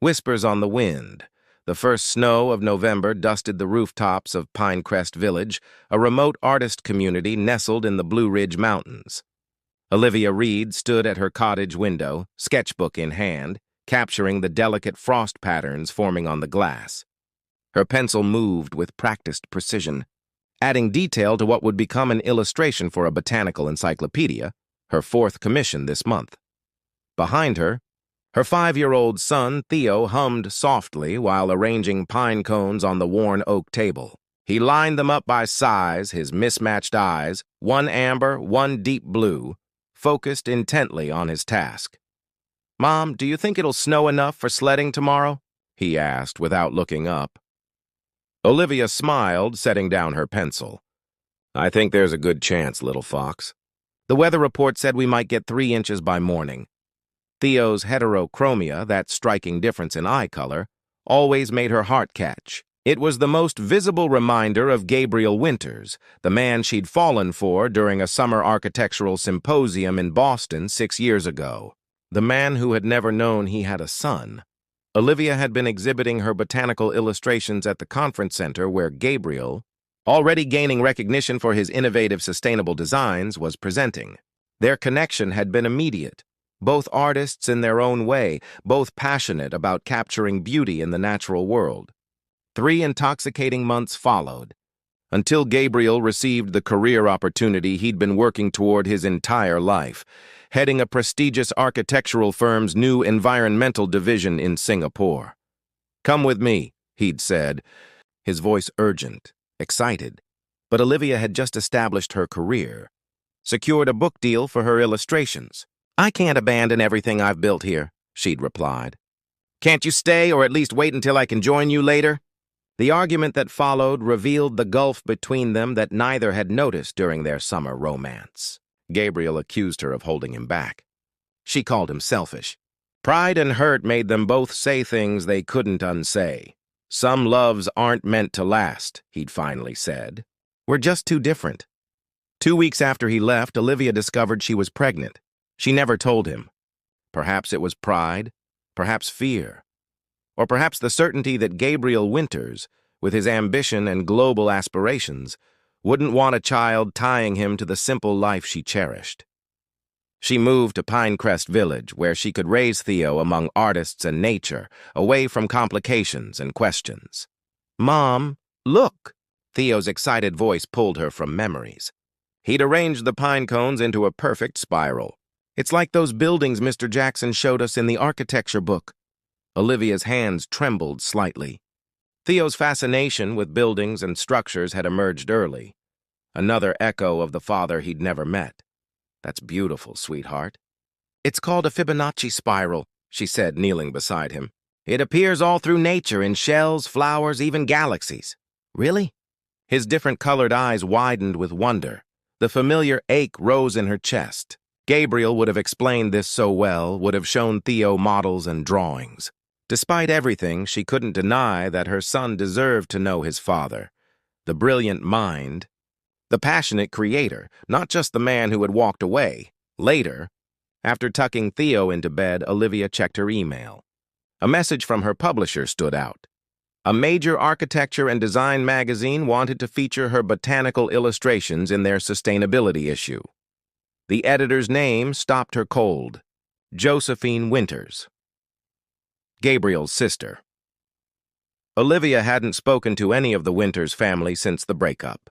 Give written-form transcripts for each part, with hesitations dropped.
Whispers on the wind. The first snow of November dusted the rooftops of Pinecrest Village, a remote artist community nestled in the Blue Ridge Mountains. Olivia Reed stood at her cottage window, sketchbook in hand, capturing the delicate frost patterns forming on the glass. Her pencil moved with practiced precision, adding detail to what would become an illustration for a botanical encyclopedia, her fourth commission this month. Behind her, her 5-year-old son, Theo, hummed softly while arranging pine cones on the worn oak table. He lined them up by size, his mismatched eyes, one amber, one deep blue, focused intently on his task. "Mom, do you think it'll snow enough for sledding tomorrow?" he asked without looking up. Olivia smiled, setting down her pencil. "I think there's a good chance, little fox. The weather report said we might get 3 inches by morning." Theo's heterochromia, that striking difference in eye color, always made her heart catch. It was the most visible reminder of Gabriel Winters, the man she'd fallen for during a summer architectural symposium in Boston 6 years ago. The man who had never known he had a son. Olivia had been exhibiting her botanical illustrations at the conference center where Gabriel, already gaining recognition for his innovative sustainable designs, was presenting. Their connection had been immediate. Both artists in their own way, both passionate about capturing beauty in the natural world. 3 intoxicating months followed, until Gabriel received the career opportunity he'd been working toward his entire life, heading a prestigious architectural firm's new environmental division in Singapore. "Come with me," he'd said, his voice urgent, excited. But Olivia had just established her career, secured a book deal for her illustrations. "I can't abandon everything I've built here," she'd replied. "Can't you stay or at least wait until I can join you later?" The argument that followed revealed the gulf between them that neither had noticed during their summer romance. Gabriel accused her of holding him back. She called him selfish. Pride and hurt made them both say things they couldn't unsay. "Some loves aren't meant to last," he'd finally said. "We're just too different." 2 weeks after he left, Olivia discovered she was pregnant. She never told him. Perhaps it was pride, perhaps fear, or perhaps the certainty that Gabriel Winters, with his ambition and global aspirations, wouldn't want a child tying him to the simple life she cherished. She moved to Pinecrest Village, where she could raise Theo among artists and nature, away from complications and questions. "Mom, look!" Theo's excited voice pulled her from memories. He'd arranged the pine cones into a perfect spiral. "It's like those buildings Mr. Jackson showed us in the architecture book." Olivia's hands trembled slightly. Theo's fascination with buildings and structures had emerged early. Another echo of the father he'd never met. "That's beautiful, sweetheart." "It's called a Fibonacci spiral," she said, kneeling beside him. "It appears all through nature, in shells, flowers, even galaxies." "Really?" His different-colored eyes widened with wonder. The familiar ache rose in her chest. Gabriel would have explained this so well, would have shown Theo models and drawings. Despite everything, she couldn't deny that her son deserved to know his father. The brilliant mind, the passionate creator, not just the man who had walked away. Later, after tucking Theo into bed, Olivia checked her email. A message from her publisher stood out. A major architecture and design magazine wanted to feature her botanical illustrations in their sustainability issue. The editor's name stopped her cold. Josephine Winters. Gabriel's sister. Olivia hadn't spoken to any of the Winters family since the breakup.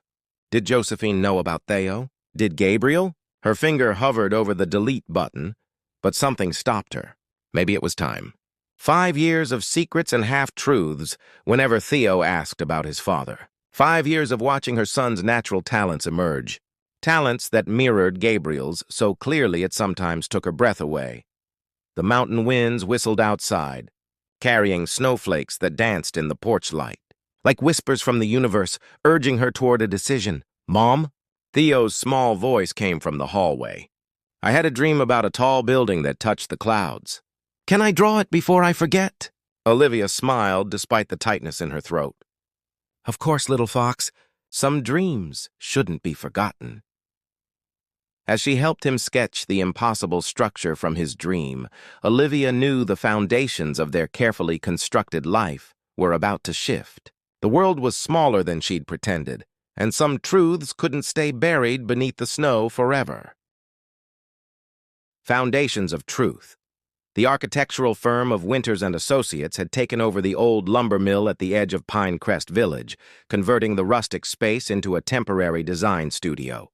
Did Josephine know about Theo? Did Gabriel? Her finger hovered over the delete button, but something stopped her. Maybe it was time. 5 years of secrets and half-truths whenever Theo asked about his father. 5 years of watching her son's natural talents emerge. Talents that mirrored Gabriel's so clearly it sometimes took her breath away. The mountain winds whistled outside, carrying snowflakes that danced in the porch light, like whispers from the universe urging her toward a decision. "Mom?" Theo's small voice came from the hallway. "I had a dream about a tall building that touched the clouds. Can I draw it before I forget?" Olivia smiled despite the tightness in her throat. "Of course, little fox. Some dreams shouldn't be forgotten." As she helped him sketch the impossible structure from his dream, Olivia knew the foundations of their carefully constructed life were about to shift. The world was smaller than she'd pretended, and some truths couldn't stay buried beneath the snow forever. Foundations of Truth. The architectural firm of Winters and Associates had taken over the old lumber mill at the edge of Pinecrest Village, converting the rustic space into a temporary design studio.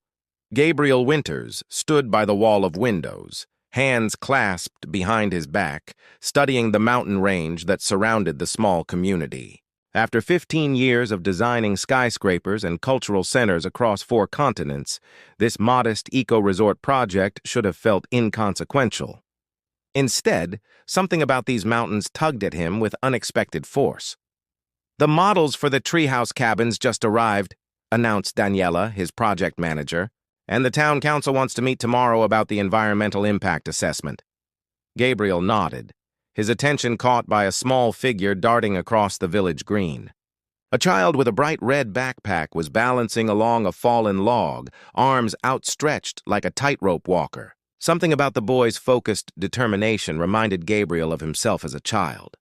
Gabriel Winters stood by the wall of windows, hands clasped behind his back, studying the mountain range that surrounded the small community. After 15 years of designing skyscrapers and cultural centers across 4 continents, this modest eco-resort project should have felt inconsequential. Instead, something about these mountains tugged at him with unexpected force. "The models for the treehouse cabins just arrived," announced Daniela, his project manager, "and the town council wants to meet tomorrow about the environmental impact assessment." Gabriel nodded, his attention caught by a small figure darting across the village green. A child with a bright red backpack was balancing along a fallen log, arms outstretched like a tightrope walker. Something about the boy's focused determination reminded Gabriel of himself as a child.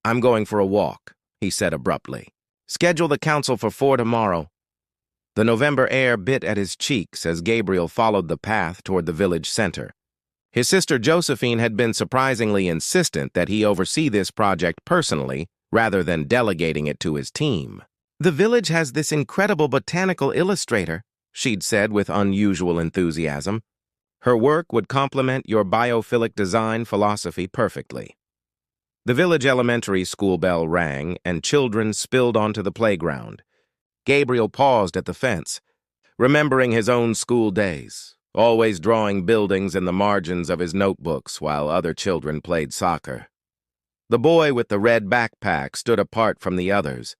"I'm going for a walk," he said abruptly. "Schedule the council for 4 tomorrow." The November air bit at his cheeks as Gabriel followed the path toward the village center. His sister Josephine had been surprisingly insistent that he oversee this project personally, rather than delegating it to his team. "The village has this incredible botanical illustrator," she'd said with unusual enthusiasm. "Her work would complement your biophilic design philosophy perfectly." The village elementary school bell rang, and children spilled onto the playground. Gabriel paused at the fence, remembering his own school days, always drawing buildings in the margins of his notebooks while other children played soccer. The boy with the red backpack stood apart from the others,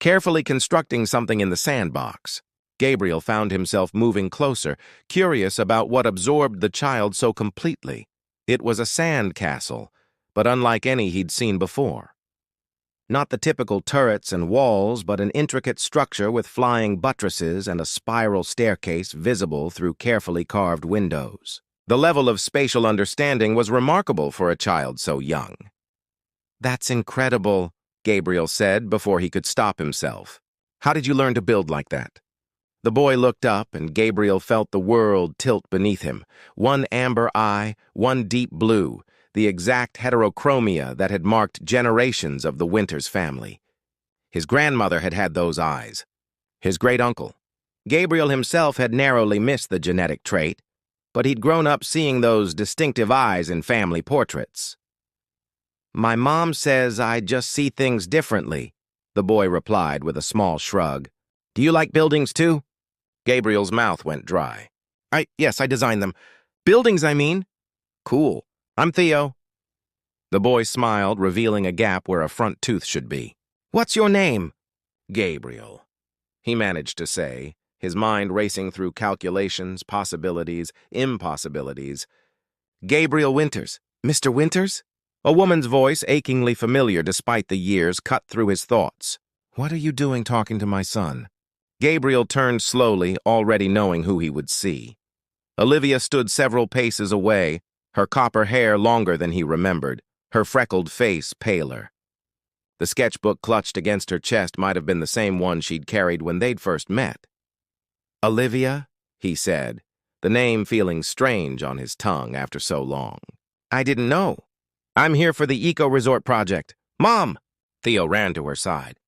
carefully constructing something in the sandbox. Gabriel found himself moving closer, curious about what absorbed the child so completely. It was a sand castle, but unlike any he'd seen before. Not the typical turrets and walls, but an intricate structure with flying buttresses and a spiral staircase visible through carefully carved windows. The level of spatial understanding was remarkable for a child so young. "That's incredible," Gabriel said before he could stop himself. "How did you learn to build like that?" The boy looked up, and Gabriel felt the world tilt beneath him. One amber eye, one deep blue, the exact heterochromia that had marked generations of the Winters family. His grandmother had had those eyes. His great-uncle. Gabriel himself had narrowly missed the genetic trait, but he'd grown up seeing those distinctive eyes in family portraits. "My mom says I just see things differently," the boy replied with a small shrug. "Do you like buildings too?" Gabriel's mouth went dry. Yes, I designed them. Buildings, I mean." "Cool. I'm Theo." The boy smiled, revealing a gap where a front tooth should be. "What's your name?" "Gabriel," he managed to say, his mind racing through calculations, possibilities, impossibilities. "Gabriel Winters. Mr. Winters?" A woman's voice, achingly familiar despite the years, cut through his thoughts. "What are you doing talking to my son?" Gabriel turned slowly, already knowing who he would see. Olivia stood several paces away, her copper hair longer than he remembered, her freckled face paler. The sketchbook clutched against her chest might have been the same one she'd carried when they'd first met. "Olivia?" he said, the name feeling strange on his tongue after so long. "I didn't know. I'm here for the eco-resort project. Mom!" Theo ran to her side.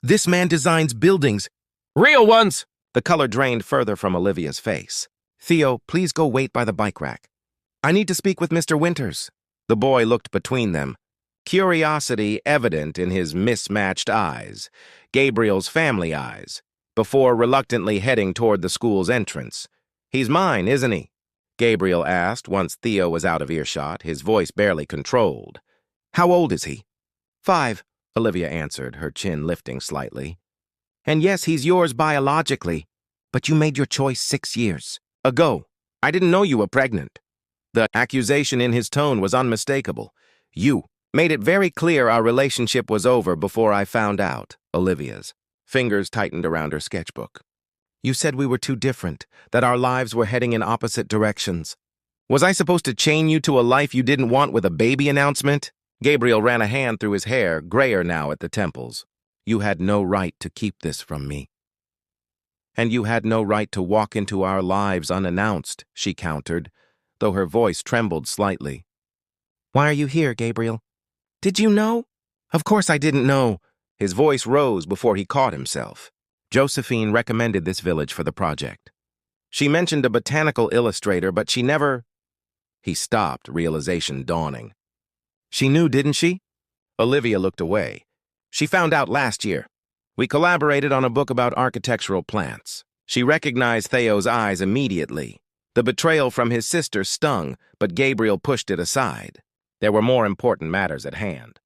"This man designs buildings." "Real ones!" The color drained further from Olivia's face. "Theo, please go wait by the bike rack. I need to speak with Mr. Winters." The boy looked between them, curiosity evident in his mismatched eyes, Gabriel's family eyes, before reluctantly heading toward the school's entrance. "He's mine, isn't he?" Gabriel asked once Theo was out of earshot, his voice barely controlled. "How old is he?" "5, Olivia answered, her chin lifting slightly. "And yes, he's yours biologically, but you made your choice 6 years ago. I didn't know you were pregnant." The accusation in his tone was unmistakable. "You made it very clear our relationship was over before I found out," Olivia's. Fingers tightened around her sketchbook. You said we were too different, that our lives were heading in opposite directions. Was I supposed to chain you to a life you didn't want with a baby announcement? Gabriel ran a hand through his hair, grayer now at the temples. You had no right to keep this from me. And you had no right to walk into our lives unannounced, she countered, though her voice trembled slightly. Why are you here, Gabriel? Did you know? Of course I didn't know. His voice rose before he caught himself. Josephine recommended this village for the project. She mentioned a botanical illustrator, but she never... He stopped, realization dawning. She knew, didn't she? Olivia looked away. She found out last year. We collaborated on a book about architectural plants. She recognized Theo's eyes immediately. The betrayal from his sister stung, but Gabriel pushed it aside. There were more important matters at hand.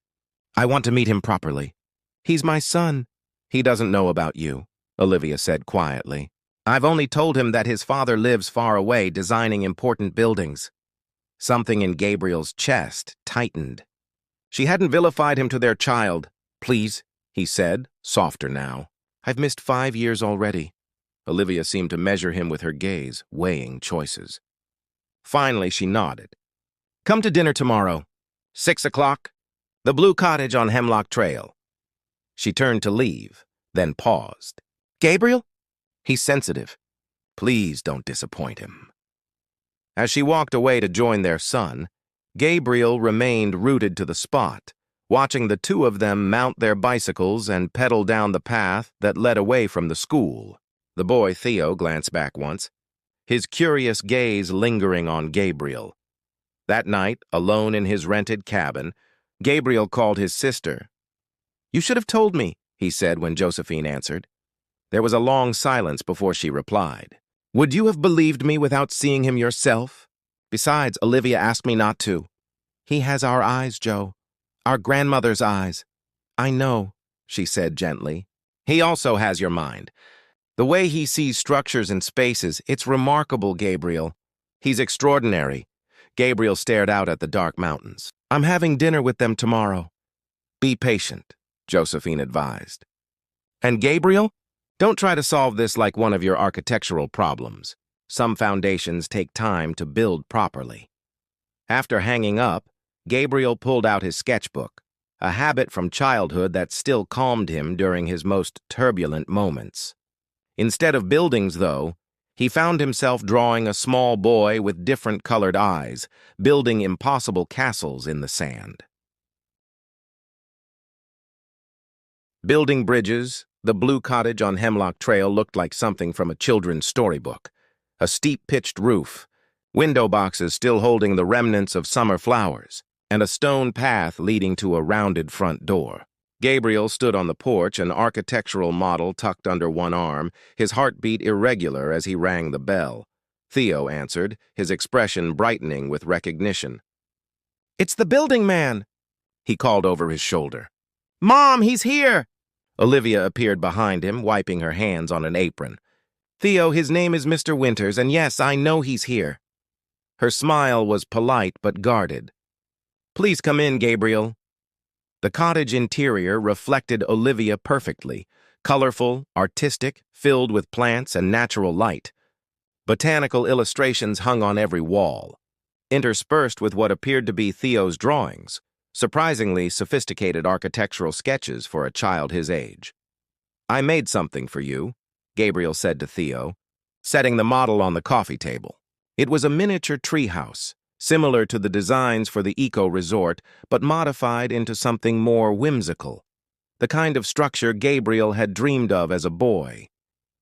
I want to meet him properly. He's my son. He doesn't know about you, Olivia said quietly. I've only told him that his father lives far away designing important buildings. Something in Gabriel's chest tightened. She hadn't vilified him to their child. Please, he said, softer now. I've missed 5 years already. Olivia seemed to measure him with her gaze, weighing choices. Finally, she nodded. Come to dinner tomorrow. 6 o'clock. The Blue Cottage on Hemlock Trail. She turned to leave, then paused. Gabriel? He's sensitive. Please don't disappoint him. As she walked away to join their son, Gabriel remained rooted to the spot, watching the two of them mount their bicycles and pedal down the path that led away from the school. The boy Theo glanced back once, his curious gaze lingering on Gabriel. That night, alone in his rented cabin, Gabriel called his sister. You should have told me, he said when Josephine answered. There was a long silence before she replied. Would you have believed me without seeing him yourself? Besides, Olivia asked me not to. He has our eyes, Joe. Our grandmother's eyes. I know, she said gently. He also has your mind. The way he sees structures and spaces, it's remarkable, Gabriel. He's extraordinary. Gabriel stared out at the dark mountains. I'm having dinner with them tomorrow. Be patient, Josephine advised. And Gabriel? Don't try to solve this like one of your architectural problems. Some foundations take time to build properly. After hanging up, Gabriel pulled out his sketchbook, a habit from childhood that still calmed him during his most turbulent moments. Instead of buildings, though, he found himself drawing a small boy with different colored eyes, building impossible castles in the sand. Building bridges, the Blue Cottage on Hemlock Trail looked like something from a children's storybook. A steep pitched roof, window boxes still holding the remnants of summer flowers, and a stone path leading to a rounded front door. Gabriel stood on the porch, an architectural model tucked under one arm, his heartbeat irregular as he rang the bell. Theo answered, his expression brightening with recognition. It's the building man, he called over his shoulder. Mom, he's here! Olivia appeared behind him, wiping her hands on an apron. Theo, his name is Mr. Winters, and yes, I know he's here. Her smile was polite but guarded. Please come in, Gabriel. The cottage interior reflected Olivia perfectly, colorful, artistic, filled with plants and natural light. Botanical illustrations hung on every wall, interspersed with what appeared to be Theo's drawings, surprisingly sophisticated architectural sketches for a child his age. I made something for you, Gabriel said to Theo, setting the model on the coffee table. It was a miniature treehouse, similar to the designs for the eco-resort, but modified into something more whimsical, the kind of structure Gabriel had dreamed of as a boy.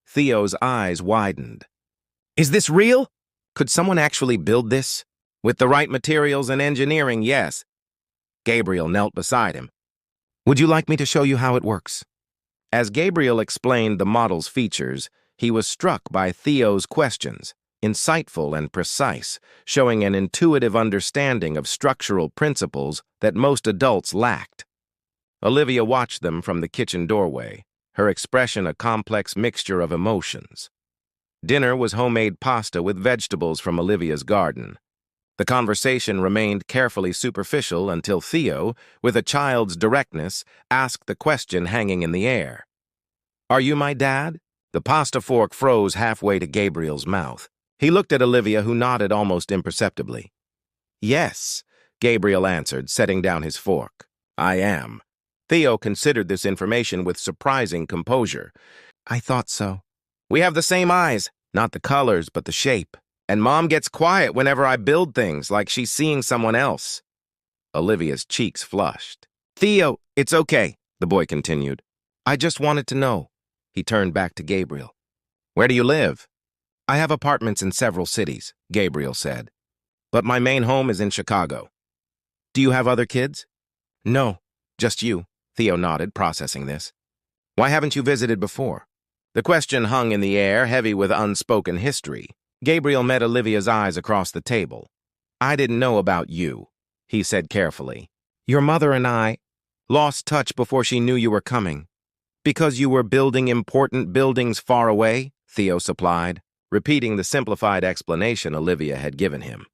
Theo's eyes widened. Is this real? Could someone actually build this? With the right materials and engineering, yes. Gabriel knelt beside him. Would you like me to show you how it works? As Gabriel explained the model's features, he was struck by Theo's questions, insightful and precise, showing an intuitive understanding of structural principles that most adults lacked. Olivia watched them from the kitchen doorway, her expression a complex mixture of emotions. Dinner was homemade pasta with vegetables from Olivia's garden. The conversation remained carefully superficial until Theo, with a child's directness, asked the question hanging in the air. Are you my dad? The pasta fork froze halfway to Gabriel's mouth. He looked at Olivia, who nodded almost imperceptibly. Yes, Gabriel answered, setting down his fork. I am. Theo considered this information with surprising composure. I thought so. We have the same eyes, not the colors, but the shape. And Mom gets quiet whenever I build things, like she's seeing someone else. Olivia's cheeks flushed. Theo, it's okay, the boy continued. I just wanted to know. He turned back to Gabriel. Where do you live? I have apartments in several cities, Gabriel said. But my main home is in Chicago. Do you have other kids? No, just you, Theo nodded, processing this. Why haven't you visited before? The question hung in the air, heavy with unspoken history. Gabriel met Olivia's eyes across the table. I didn't know about you, he said carefully. Your mother and I lost touch before she knew you were coming. Because you were building important buildings far away, Theo supplied, repeating the simplified explanation Olivia had given him.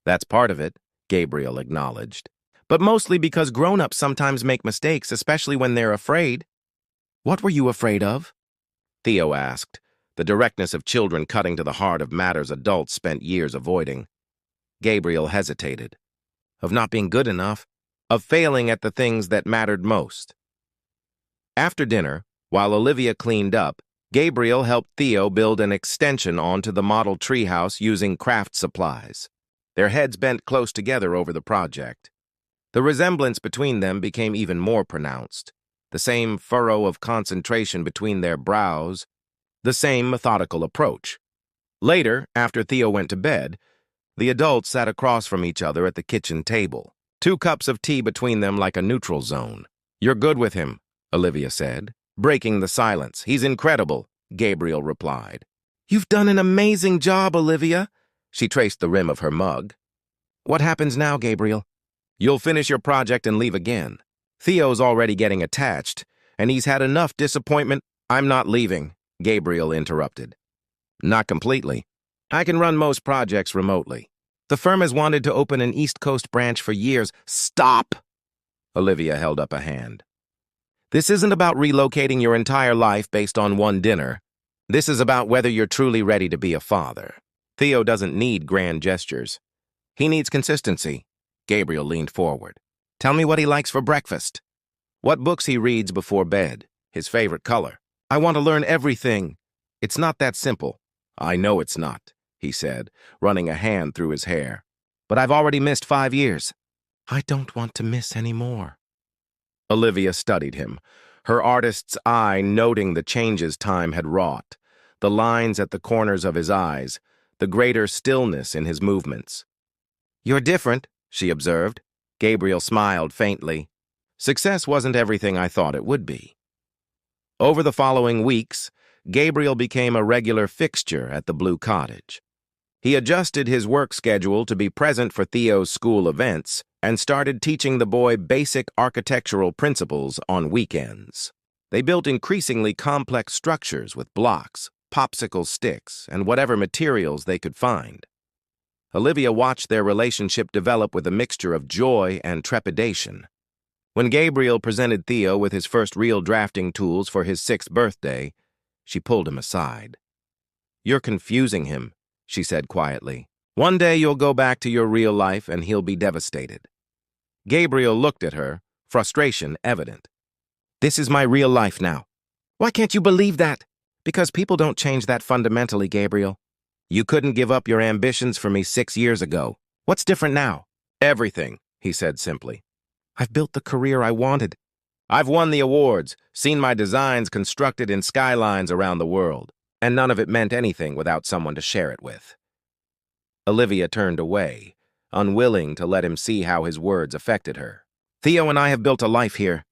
That's part of it, Gabriel acknowledged. But mostly because grown-ups sometimes make mistakes, especially when they're afraid. What were you afraid of? Theo asked, the directness of children cutting to the heart of matters adults spent years avoiding. Gabriel hesitated. Of not being good enough, of failing at the things that mattered most. After dinner, while Olivia cleaned up, Gabriel helped Theo build an extension onto the model treehouse using craft supplies. Their heads bent close together over the project. The resemblance between them became even more pronounced. The same furrow of concentration between their brows, the same methodical approach. Later, after Theo went to bed, the adults sat across from each other at the kitchen table, 2 cups of tea between them like a neutral zone. You're good with him, Olivia said, breaking the silence. He's incredible, Gabriel replied. You've done an amazing job, Olivia. She traced the rim of her mug. What happens now, Gabriel? You'll finish your project and leave again. Theo's already getting attached, and he's had enough disappointment. I'm not leaving, Gabriel interrupted. Not completely. I can run most projects remotely. The firm has wanted to open an East Coast branch for years. Stop! Olivia held up a hand. This isn't about relocating your entire life based on one dinner. This is about whether you're truly ready to be a father. Theo doesn't need grand gestures. He needs consistency. Gabriel leaned forward. Tell me what he likes for breakfast. What books he reads before bed. His favorite color. I want to learn everything. It's not that simple. I know it's not, he said, running a hand through his hair. But I've already missed 5 years. I don't want to miss any more. Olivia studied him, her artist's eye noting the changes time had wrought, the lines at the corners of his eyes, the greater stillness in his movements. You're different, she observed. Gabriel smiled faintly. Success wasn't everything I thought it would be. Over the following weeks, Gabriel became a regular fixture at the Blue Cottage. He adjusted his work schedule to be present for Theo's school events and started teaching the boy basic architectural principles on weekends. They built increasingly complex structures with blocks, popsicle sticks, and whatever materials they could find. Olivia watched their relationship develop with a mixture of joy and trepidation. When Gabriel presented Theo with his first real drafting tools for his 6th birthday, she pulled him aside. You're confusing him, she said quietly. One day you'll go back to your real life and he'll be devastated. Gabriel looked at her, frustration evident. This is my real life now. Why can't you believe that? Because people don't change that fundamentally, Gabriel. You couldn't give up your ambitions for me 6 years ago. What's different now? Everything, he said simply. I've built the career I wanted. I've won the awards, seen my designs constructed in skylines around the world, and none of it meant anything without someone to share it with. Olivia turned away, unwilling to let him see how his words affected her. Theo and I have built a life here.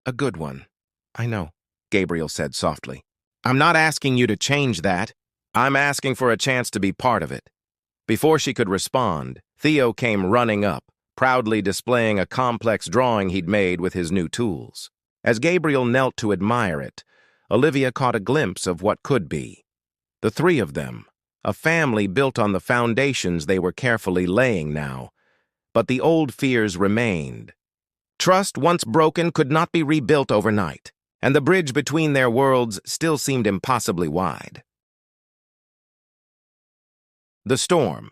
A good one. I know, Gabriel said softly. I'm not asking you to change that. I'm asking for a chance to be part of it. Before she could respond, Theo came running up, proudly displaying a complex drawing he'd made with his new tools. As Gabriel knelt to admire it, Olivia caught a glimpse of what could be. The 3 of them, a family built on the foundations they were carefully laying now. But the old fears remained. Trust, once broken, could not be rebuilt overnight, and the bridge between their worlds still seemed impossibly wide. The storm.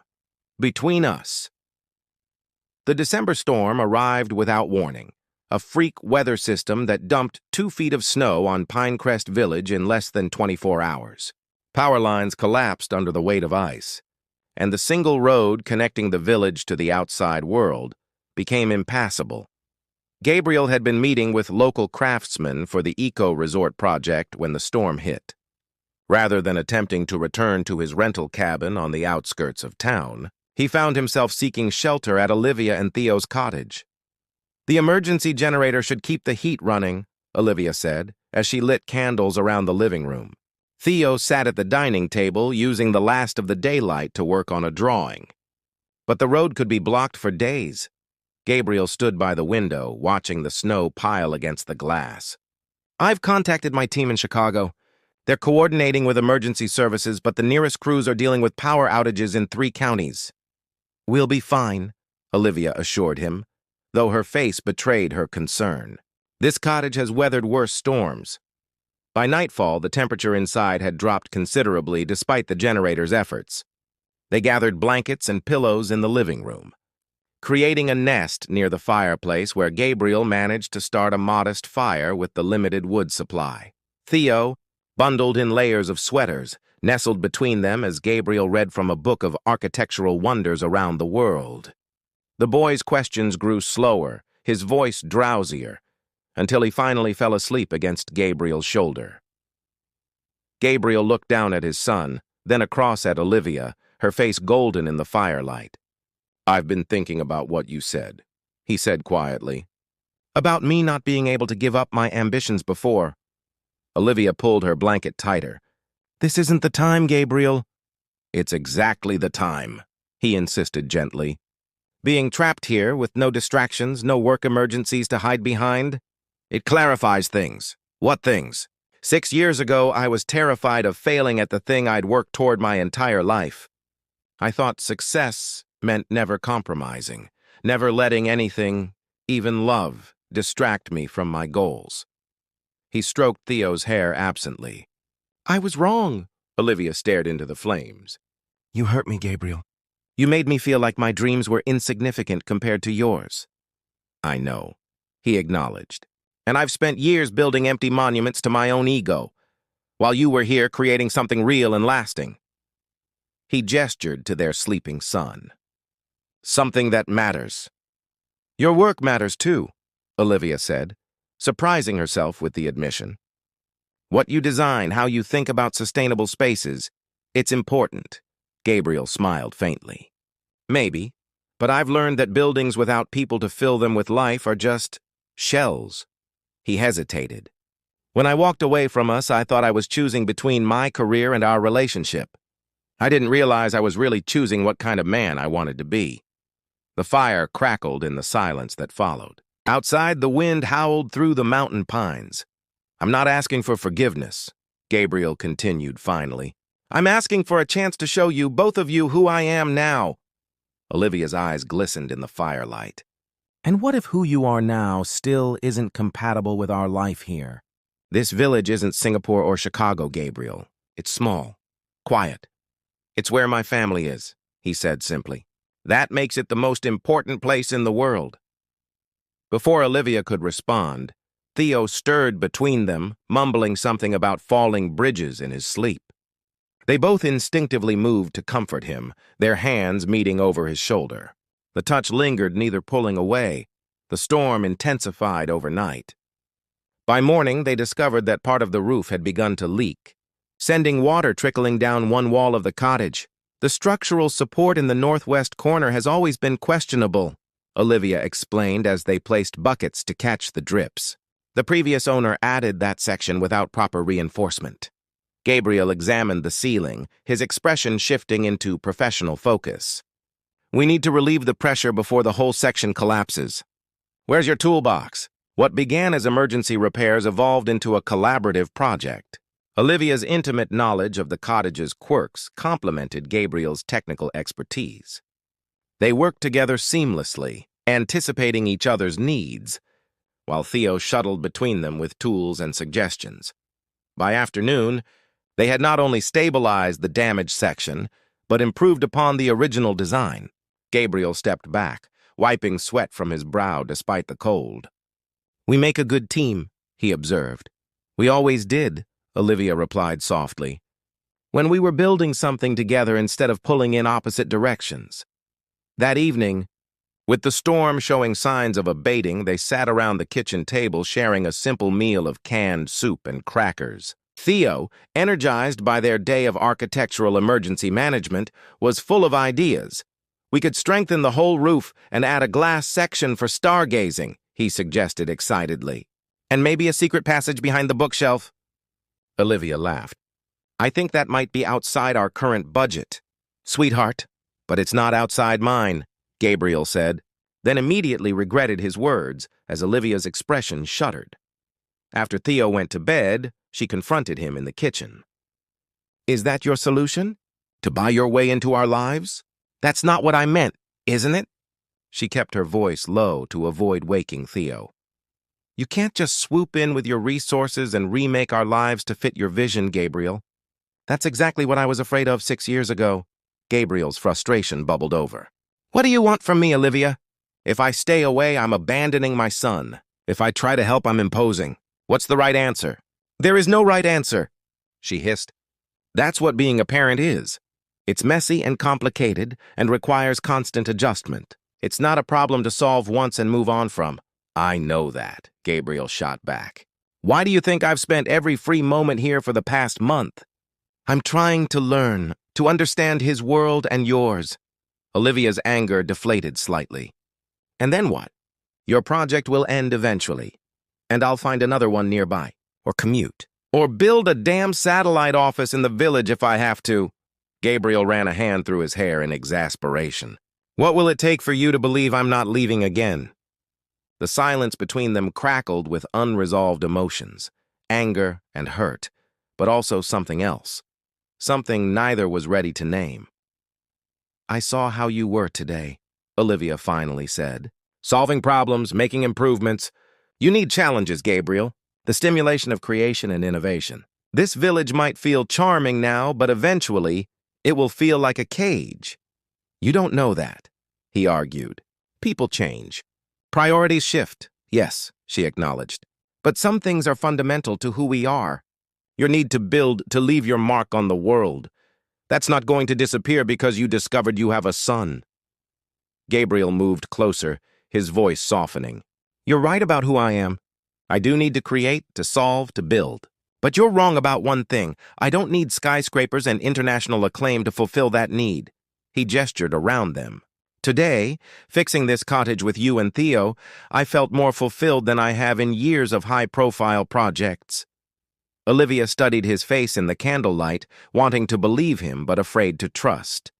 Between us. The December storm arrived without warning, a freak weather system that dumped 2 feet of snow on Pinecrest Village in less than 24 hours. Power lines collapsed under the weight of ice, and the single road connecting the village to the outside world became impassable. Gabriel had been meeting with local craftsmen for the eco-resort project when the storm hit. Rather than attempting to return to his rental cabin on the outskirts of town, he found himself seeking shelter at Olivia and Theo's cottage. "The emergency generator should keep the heat running," Olivia said, as she lit candles around the living room. Theo sat at the dining table using the last of the daylight to work on a drawing. But the road could be blocked for days. Gabriel stood by the window, watching the snow pile against the glass. "I've contacted my team in Chicago. They're coordinating with emergency services, but the nearest crews are dealing with power outages in 3 counties. "We'll be fine," Olivia assured him, though her face betrayed her concern. This cottage has weathered worse storms. By nightfall, the temperature inside had dropped considerably despite the generator's efforts. They gathered blankets and pillows in the living room, creating a nest near the fireplace where Gabriel managed to start a modest fire with the limited wood supply. Theo, bundled in layers of sweaters, nestled between them as Gabriel read from a book of architectural wonders around the world. The boy's questions grew slower, his voice drowsier, until he finally fell asleep against Gabriel's shoulder. Gabriel looked down at his son, then across at Olivia, her face golden in the firelight. "I've been thinking about what you said," he said quietly. "About me not being able to give up my ambitions before." Olivia pulled her blanket tighter. "This isn't the time, Gabriel." "It's exactly the time," he insisted gently. "Being trapped here with no distractions, no work emergencies to hide behind, it clarifies things." "What things?" 6 years ago, I was terrified of failing at the thing I'd worked toward my entire life. I thought success meant never compromising, never letting anything, even love, distract me from my goals. He stroked Theo's hair absently. "I was wrong." Olivia stared into the flames. "You hurt me, Gabriel. You made me feel like my dreams were insignificant compared to yours." "I know," he acknowledged. "And I've spent years building empty monuments to my own ego, while you were here creating something real and lasting." He gestured to their sleeping son. "Something that matters." "Your work matters too," Olivia said, surprising herself with the admission. "What you design, how you think about sustainable spaces, it's important." Gabriel smiled faintly. "Maybe, but I've learned that buildings without people to fill them with life are just shells." He hesitated. "When I walked away from us, I thought I was choosing between my career and our relationship. I didn't realize I was really choosing what kind of man I wanted to be." The fire crackled in the silence that followed. Outside, the wind howled through the mountain pines. "I'm not asking for forgiveness," Gabriel continued finally. "I'm asking for a chance to show you, both of you, who I am now." Olivia's eyes glistened in the firelight. "And what if who you are now still isn't compatible with our life here? This village isn't Singapore or Chicago, Gabriel. It's small, quiet. It's where my family is," he said simply. "That makes it the most important place in the world." Before Olivia could respond, Theo stirred between them, mumbling something about falling bridges in his sleep. They both instinctively moved to comfort him, their hands meeting over his shoulder. The touch lingered, neither pulling away. The storm intensified overnight. By morning, they discovered that part of the roof had begun to leak, sending water trickling down one wall of the cottage. "The structural support in the northwest corner has always been questionable," Olivia explained as they placed buckets to catch the drips. "The previous owner added that section without proper reinforcement." Gabriel examined the ceiling, his expression shifting into professional focus. "We need to relieve the pressure before the whole section collapses." "Where's your toolbox?" What began as emergency repairs evolved into a collaborative project. Olivia's intimate knowledge of the cottage's quirks complemented Gabriel's technical expertise. They worked together seamlessly, anticipating each other's needs. while Theo shuttled between them with tools and suggestions. By afternoon, they had not only stabilized the damaged section, but improved upon the original design. Gabriel stepped back, wiping sweat from his brow despite the cold. "We make a good team," he observed. "We always did," Olivia replied softly. "When we were building something together instead of pulling in opposite directions." That evening, with the storm showing signs of abating, they sat around the kitchen table sharing a simple meal of canned soup and crackers. Theo, energized by their day of architectural emergency management, was full of ideas. "We could strengthen the whole roof and add a glass section for stargazing," he suggested excitedly. "And maybe a secret passage behind the bookshelf." Olivia laughed. "I think that might be outside our current budget." "Sweetheart, but it's not outside mine," Gabriel said, then immediately regretted his words as Olivia's expression shuddered. After Theo went to bed, she confronted him in the kitchen. "Is that your solution? To buy your way into our lives? That's not what I meant, isn't it?" She kept her voice low to avoid waking Theo. "You can't just swoop in with your resources and remake our lives to fit your vision, Gabriel. That's exactly what I was afraid of 6 years ago." Gabriel's frustration bubbled over. "What do you want from me, Olivia? If I stay away, I'm abandoning my son. If I try to help, I'm imposing. What's the right answer?" "There is no right answer," she hissed. "That's what being a parent is. It's messy and complicated and requires constant adjustment. It's not a problem to solve once and move on from." "I know that," Gabriel shot back. "Why do you think I've spent every free moment here for the past month?" "I'm trying to learn, to understand his world and yours." Olivia's anger deflated slightly. "And then what?" "Your project will end eventually, and I'll find another one nearby, or commute, or build a damn satellite office in the village if I have to." Gabriel ran a hand through his hair in exasperation. "What will it take for you to believe I'm not leaving again?" The silence between them crackled with unresolved emotions, anger and hurt, but also something else, something neither was ready to name. "I saw how you were today," Olivia finally said. "Solving problems, making improvements. You need challenges, Gabriel. The stimulation of creation and innovation. This village might feel charming now, but eventually, it will feel like a cage." "You don't know that," he argued. "People change. Priorities shift." "Yes," she acknowledged. "But some things are fundamental to who we are. Your need to build, to leave your mark on the world. That's not going to disappear because you discovered you have a son." Gabriel moved closer, his voice softening. "You're right about who I am. I do need to create, to solve, to build. But you're wrong about one thing. I don't need skyscrapers and international acclaim to fulfill that need." He gestured around them. "Today, fixing this cottage with you and Theo, I felt more fulfilled than I have in years of high-profile projects." Olivia studied his face in the candlelight, wanting to believe him but afraid to trust.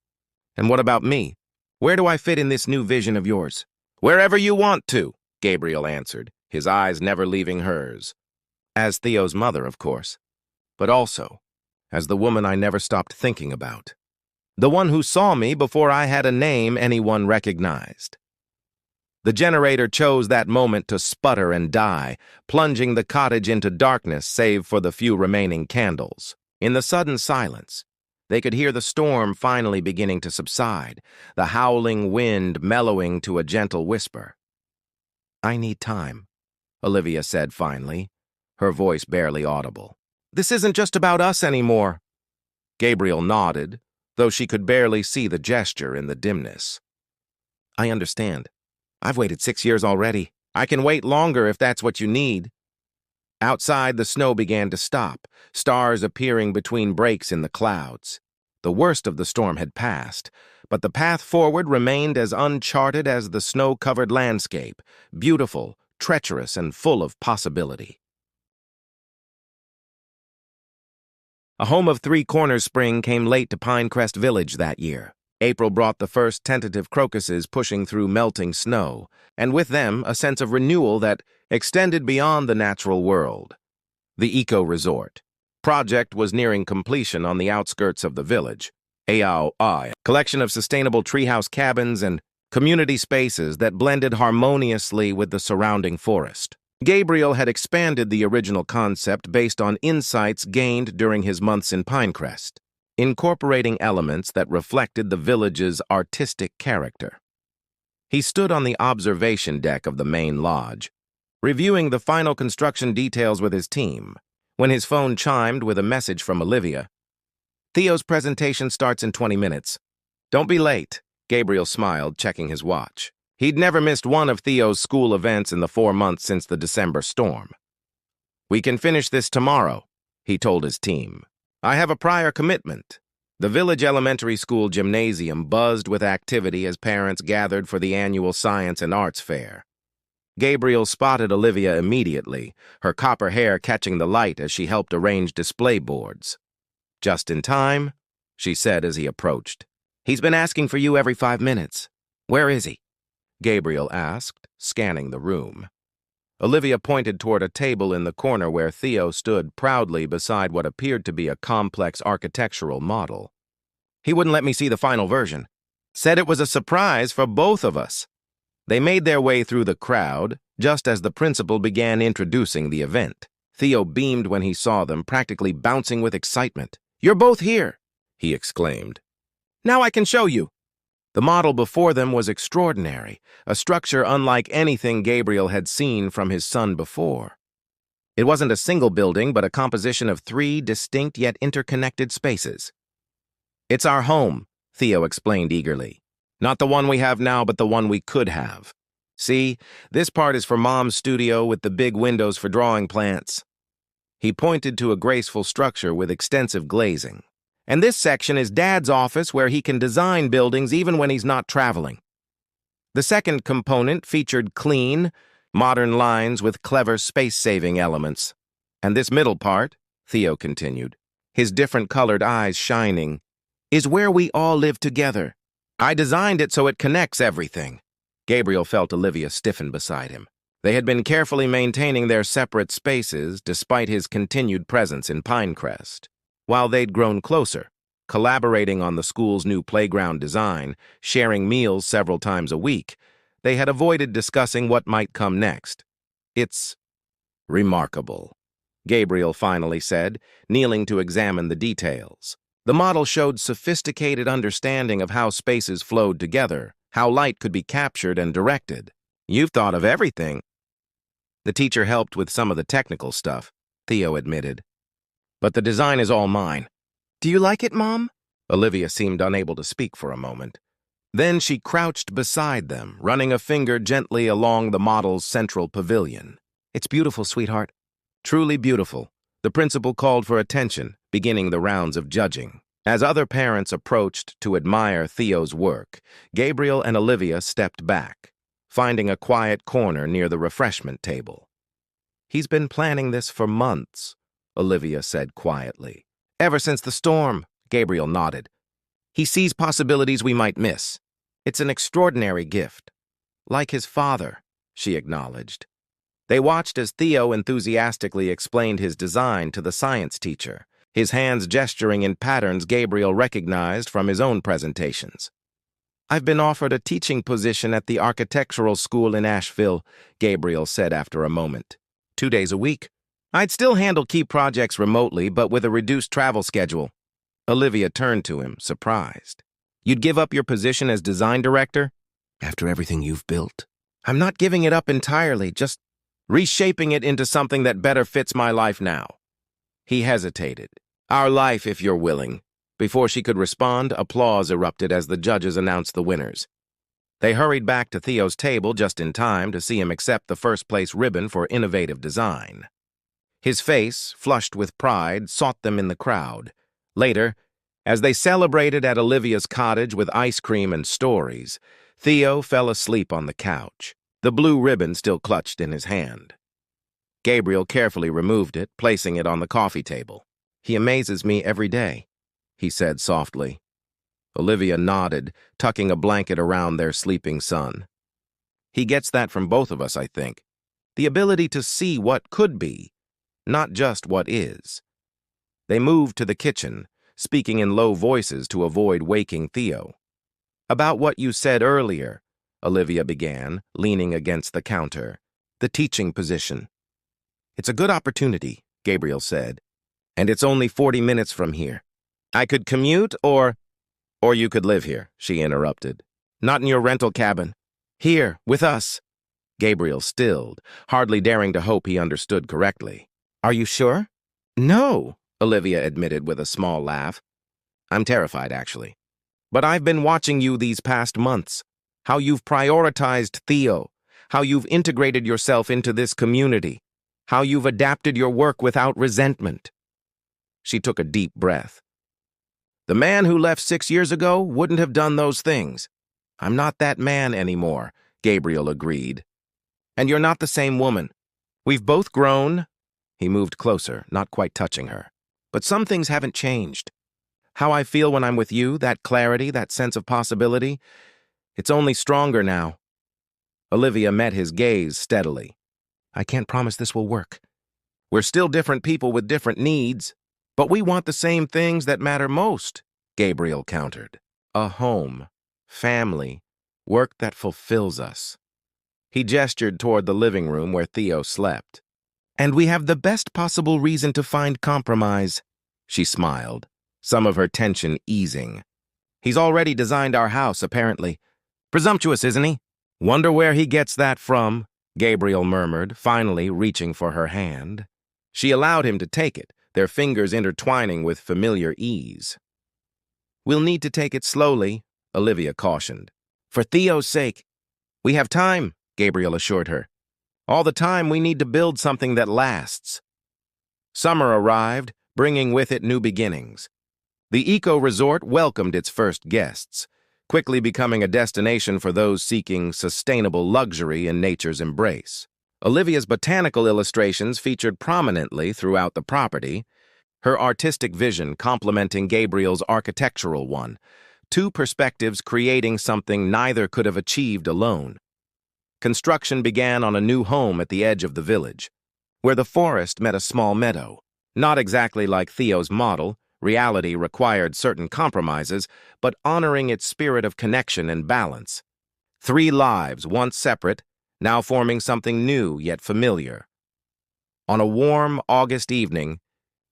"And what about me? Where do I fit in this new vision of yours?" "Wherever you want to," Gabriel answered, his eyes never leaving hers. "As Theo's mother, of course, but also as the woman I never stopped thinking about. The one who saw me before I had a name anyone recognized." The generator chose that moment to sputter and die, plunging the cottage into darkness save for the few remaining candles. In the sudden silence, they could hear the storm finally beginning to subside, the howling wind mellowing to a gentle whisper. "I need time," Olivia said finally, her voice barely audible. "This isn't just about us anymore." Gabriel nodded, though she could barely see the gesture in the dimness. "I understand. I've waited 6 years already. I can wait longer if that's what you need." Outside, the snow began to stop, stars appearing between breaks in the clouds. The worst of the storm had passed, but the path forward remained as uncharted as the snow-covered landscape, beautiful, treacherous, and full of possibility. A Home of Three Corners spring came late to Pinecrest Village that year. April brought the first tentative crocuses pushing through melting snow, and with them a sense of renewal that extended beyond the natural world. The eco-resort project was nearing completion on the outskirts of the village. A collection of sustainable treehouse cabins and community spaces that blended harmoniously with the surrounding forest. Gabriel had expanded the original concept based on insights gained during his months in Pinecrest, incorporating elements that reflected the village's artistic character. He stood on the observation deck of the main lodge, reviewing the final construction details with his team, when his phone chimed with a message from Olivia. "Theo's presentation starts in 20 minutes. Don't be late," Gabriel smiled, checking his watch. He'd never missed one of Theo's school events in the 4 months since the December storm. "We can finish this tomorrow," he told his team. "I have a prior commitment." The village elementary school gymnasium buzzed with activity as parents gathered for the annual science and arts fair. Gabriel spotted Olivia immediately, her copper hair catching the light as she helped arrange display boards. "Just in time," she said as he approached. "He's been asking for you every 5 minutes. Where is he?" Gabriel asked, scanning the room. Olivia pointed toward a table in the corner where Theo stood proudly beside what appeared to be a complex architectural model. "He wouldn't let me see the final version. Said it was a surprise for both of us." They made their way through the crowd, just as the principal began introducing the event. Theo beamed when he saw them, practically bouncing with excitement. "You're both here," he exclaimed. "Now I can show you." The model before them was extraordinary, a structure unlike anything Gabriel had seen from his son before. It wasn't a single building, but a composition of 3 distinct yet interconnected spaces. "It's our home," Theo explained eagerly. "Not the one we have now, but the one we could have. See, this part is for Mom's studio with the big windows for drawing plants." He pointed to a graceful structure with extensive glazing. "And this section is Dad's office where he can design buildings even when he's not traveling." The second component featured clean, modern lines with clever space-saving elements. "And this middle part," Theo continued, his different colored eyes shining, "is where we all live together. I designed it so it connects everything." Gabriel felt Olivia stiffen beside him. They had been carefully maintaining their separate spaces despite his continued presence in Pinecrest. While they'd grown closer, collaborating on the school's new playground design, sharing meals several times a week, they had avoided discussing what might come next. "It's remarkable," Gabriel finally said, kneeling to examine the details. The model showed sophisticated understanding of how spaces flowed together, how light could be captured and directed. "You've thought of everything." "The teacher helped with some of the technical stuff," Theo admitted. "But the design is all mine." "Do you like it, Mom?" Olivia seemed unable to speak for a moment. Then she crouched beside them, running a finger gently along the model's central pavilion. "It's beautiful, sweetheart. Truly beautiful." The principal called for attention, beginning the rounds of judging. As other parents approached to admire Theo's work, Gabriel and Olivia stepped back, finding a quiet corner near the refreshment table. "He's been planning this for months," Olivia said quietly. "Ever since the storm," Gabriel nodded. "He sees possibilities we might miss. It's an extraordinary gift." "Like his father," she acknowledged. They watched as Theo enthusiastically explained his design to the science teacher, his hands gesturing in patterns Gabriel recognized from his own presentations. "I've been offered a teaching position at the architectural school in Asheville," Gabriel said after a moment. 2 days a week. "I'd still handle key projects remotely, but with a reduced travel schedule." Olivia turned to him, surprised. "You'd give up your position as design director? After everything you've built?" "I'm not giving it up entirely, just reshaping it into something that better fits my life now." He hesitated. "Our life, if you're willing." Before she could respond, applause erupted as the judges announced the winners. They hurried back to Theo's table just in time to see him accept the first-place ribbon for innovative design. His face, flushed with pride, sought them in the crowd. Later, as they celebrated at Olivia's cottage with ice cream and stories, Theo fell asleep on the couch, the blue ribbon still clutched in his hand. Gabriel carefully removed it, placing it on the coffee table. "He amazes me every day," he said softly. Olivia nodded, tucking a blanket around their sleeping son. "He gets that from both of us, I think. The ability to see what could be, not just what is." They moved to the kitchen, speaking in low voices to avoid waking Theo. "About what you said earlier," Olivia began, leaning against the counter. "The teaching position." It's a good opportunity, Gabriel said, and it's only 40 minutes from here. I could commute or you could live here, she interrupted. Not in your rental cabin. Here, with us. Gabriel stilled, hardly daring to hope he understood correctly. Are you sure? No, Olivia admitted with a small laugh. I'm terrified, actually. But I've been watching you these past months. How you've prioritized Theo. How you've integrated yourself into this community. How you've adapted your work without resentment. She took a deep breath. The man who left 6 years ago wouldn't have done those things. I'm not that man anymore, Gabriel agreed. And you're not the same woman. We've both grown. He moved closer, not quite touching her. But some things haven't changed. How I feel when I'm with you, that clarity, that sense of possibility, it's only stronger now. Olivia met his gaze steadily. I can't promise this will work. We're still different people with different needs, but we want the same things that matter most, Gabriel countered. A home, family, work that fulfills us. He gestured toward the living room where Theo slept. And we have the best possible reason to find compromise, she smiled, some of her tension easing. He's already designed our house, apparently. Presumptuous, isn't he? Wonder where he gets that from, Gabriel murmured, finally reaching for her hand. She allowed him to take it, their fingers intertwining with familiar ease. We'll need to take it slowly, Olivia cautioned. For Theo's sake. We have time, Gabriel assured her. All the time we need to build something that lasts. Summer arrived, bringing with it new beginnings. The eco-resort welcomed its first guests, quickly becoming a destination for those seeking sustainable luxury in nature's embrace. Olivia's botanical illustrations featured prominently throughout the property, her artistic vision complementing Gabriel's architectural one, two perspectives creating something neither could have achieved alone. Construction began on a new home at the edge of the village, where the forest met a small meadow. Not exactly like Theo's model, reality required certain compromises, but honoring its spirit of connection and balance. 3 lives, once separate, now forming something new yet familiar. On a warm August evening,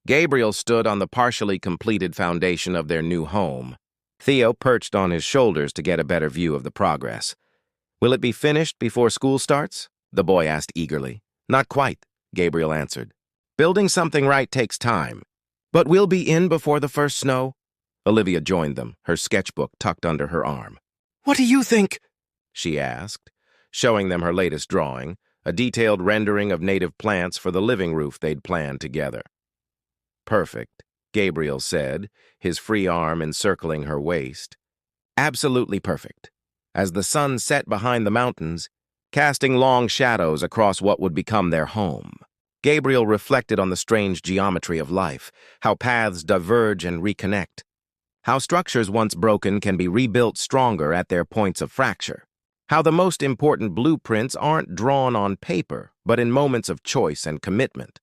Gabriel stood on the partially completed foundation of their new home. Theo perched on his shoulders to get a better view of the progress. Will it be finished before school starts? The boy asked eagerly. Not quite, Gabriel answered. Building something right takes time. But we'll be in before the first snow? Olivia joined them, her sketchbook tucked under her arm. What do you think? She asked, showing them her latest drawing, a detailed rendering of native plants for the living roof they'd planned together. Perfect, Gabriel said, his free arm encircling her waist. Absolutely perfect. As the sun set behind the mountains, casting long shadows across what would become their home. Gabriel reflected on the strange geometry of life, how paths diverge and reconnect, how structures once broken can be rebuilt stronger at their points of fracture, how the most important blueprints aren't drawn on paper, but in moments of choice and commitment.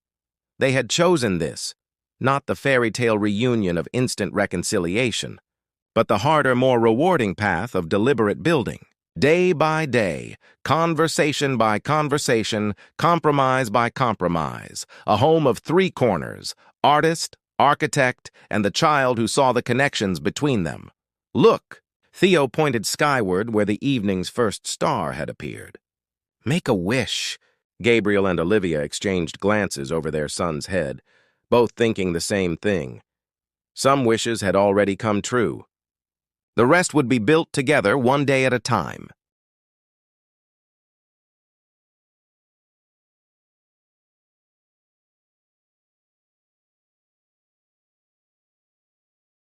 They had chosen this, not the fairy tale reunion of instant reconciliation, but the harder, more rewarding path of deliberate building. Day by day, conversation by conversation, compromise by compromise, a home of 3 corners, artist, architect, and the child who saw the connections between them. Look, Theo pointed skyward where the evening's first star had appeared. Make a wish. Gabriel and Olivia exchanged glances over their son's head, both thinking the same thing. Some wishes had already come true. The rest would be built together one day at a time.